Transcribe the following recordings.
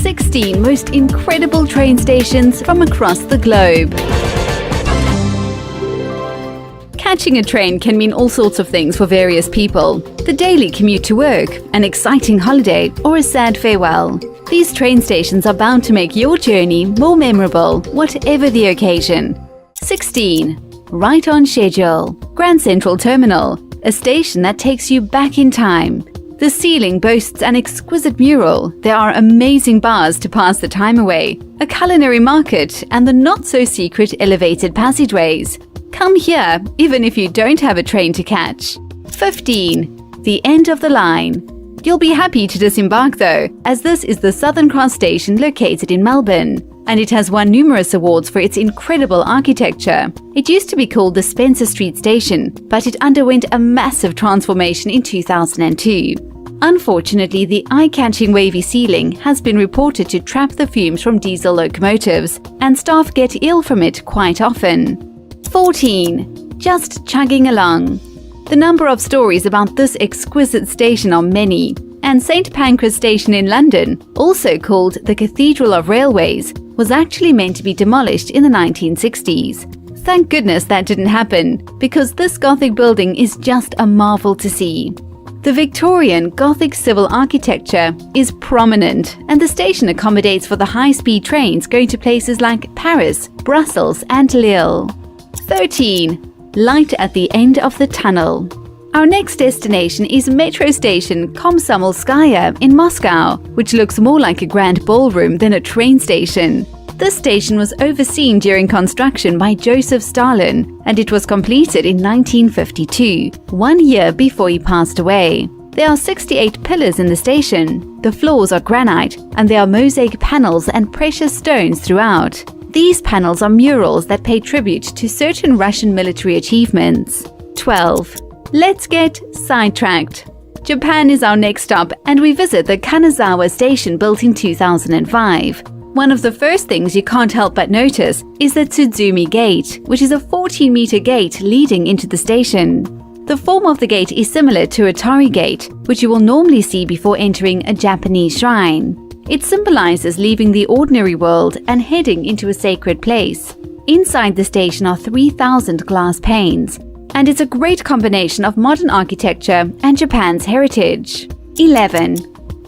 16 most incredible train stations from across the globe. Catching a train can mean all sorts of things for various people. The daily commute to work, an exciting holiday, or a sad farewell. These train stations are bound to make your journey more memorable, whatever the occasion. 16. Right on schedule. Grand Central Terminal, a station that takes you back in time. The ceiling boasts an exquisite mural, there are amazing bars to pass the time away, a culinary market, and the not-so-secret elevated passageways. Come here, even if you don't have a train to catch. 15. The end of the line. You'll be happy to disembark though, as this is the Southern Cross station located in Melbourne, and it has won numerous awards for its incredible architecture. It used to be called the Spencer Street Station, but it underwent a massive transformation in 2002. Unfortunately, the eye-catching wavy ceiling has been reported to trap the fumes from diesel locomotives, and staff get ill from it quite often. 14. Just chugging along. The number of stories about this exquisite station are many, and St Pancras Station in London, also called the Cathedral of Railways, was actually meant to be demolished in the 1960s. Thank goodness that didn't happen, because this Gothic building is just a marvel to see. The Victorian Gothic civil architecture is prominent, and the station accommodates for the high-speed trains going to places like Paris, Brussels, and Lille. 13. Light at the end of the tunnel. Our next destination is metro station Komsomolskaya in Moscow, which looks more like a grand ballroom than a train station. This station was overseen during construction by Joseph Stalin, and it was completed in 1952, 1 year before he passed away. There are 68 pillars in the station. The floors are granite, and there are mosaic panels and precious stones throughout. These panels are murals that pay tribute to certain Russian military achievements. 12. Let's get sidetracked. Japan is our next stop, and we visit the Kanazawa station built in 2005. One of the first things you can't help but notice is the Tsuzumi Gate, which is a 14-meter gate leading into the station. The form of the gate is similar to a Torii Gate, which you will normally see before entering a Japanese shrine. It symbolizes leaving the ordinary world and heading into a sacred place. Inside the station are 3,000 glass panes, and it's a great combination of modern architecture and Japan's heritage. 11.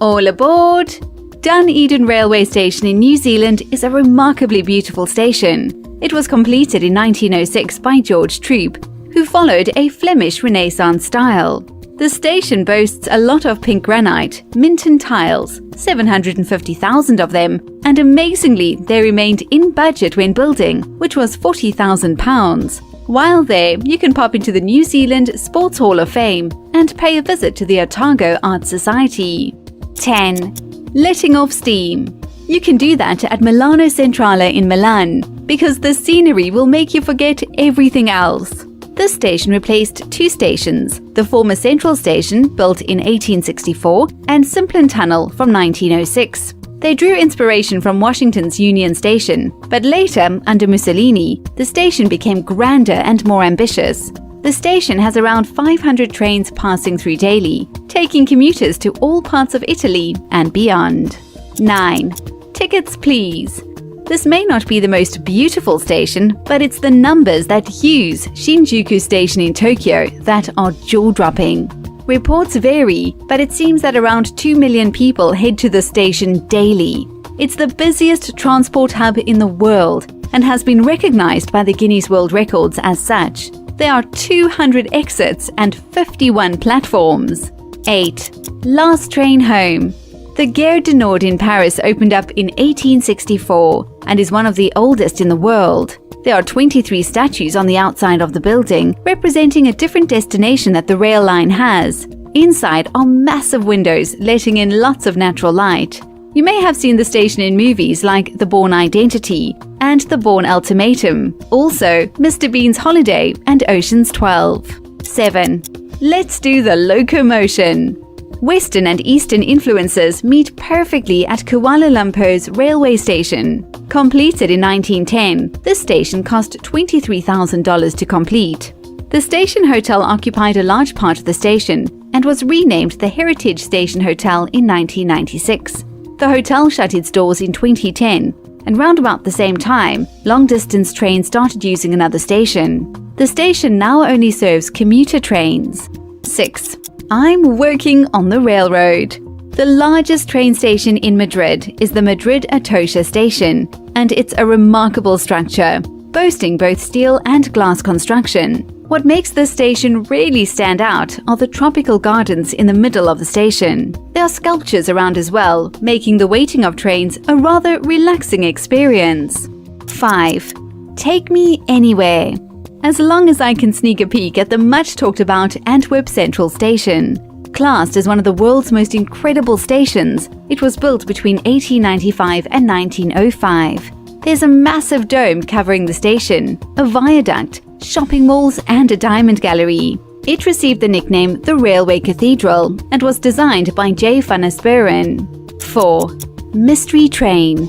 All aboard! Dunedin Railway Station in New Zealand is a remarkably beautiful station. It was completed in 1906 by George Troop, who followed a Flemish Renaissance style. The station boasts a lot of pink granite, Minton tiles, 750,000 of them, and amazingly, they remained in budget when building, which was £40,000. While there, you can pop into the New Zealand Sports Hall of Fame and pay a visit to the Otago Art Society. 10. Letting off steam. You can do that at Milano Centrale in Milan, because the scenery will make you forget everything else. This station replaced two stations, the former Central Station, built in 1864, and Simplon Tunnel from 1906. They drew inspiration from Washington's Union Station, but later, under Mussolini, the station became grander and more ambitious. The station has around 500 trains passing through daily, taking commuters to all parts of Italy and beyond. 9. Tickets please. This may not be the most beautiful station, but it's the numbers that use Shinjuku Station in Tokyo that are jaw-dropping. Reports vary, but it seems that around 2 million people head to the station daily. It's the busiest transport hub in the world and has been recognized by the Guinness World Records as such. There are 200 exits and 51 platforms. 8. Last train home. The Gare du Nord in Paris opened up in 1864 and is one of the oldest in the world. There are 23 statues on the outside of the building, representing a different destination that the rail line has. Inside are massive windows, letting in lots of natural light. You may have seen the station in movies like The Bourne Identity and The Bourne Ultimatum, also Mr. Bean's Holiday and Ocean's 12. 7. Let's do the locomotion. Western and Eastern influences meet perfectly at Kuala Lumpur's railway station. Completed in 1910, this station cost $23,000 to complete. The station hotel occupied a large part of the station and was renamed the Heritage Station Hotel in 1996. The hotel shut its doors in 2010, and round about the same time, long-distance trains started using another station. The station now only serves commuter trains. 6. I'm working on the railroad. The largest train station in Madrid is the Madrid Atocha station, and it's a remarkable structure, boasting both steel and glass construction. What makes this station really stand out are the tropical gardens in the middle of the station. There are sculptures around as well, making the waiting of trains a rather relaxing experience. 5. Take me anywhere. As long as I can sneak a peek at the much talked about Antwerp Central Station. Classed as one of the world's most incredible stations, it was built between 1895 and 1905. There's a massive dome covering the station, a viaduct, shopping malls, and a diamond gallery. It received the nickname the Railway Cathedral and was designed by J. van Asperen. 4. Mystery Train.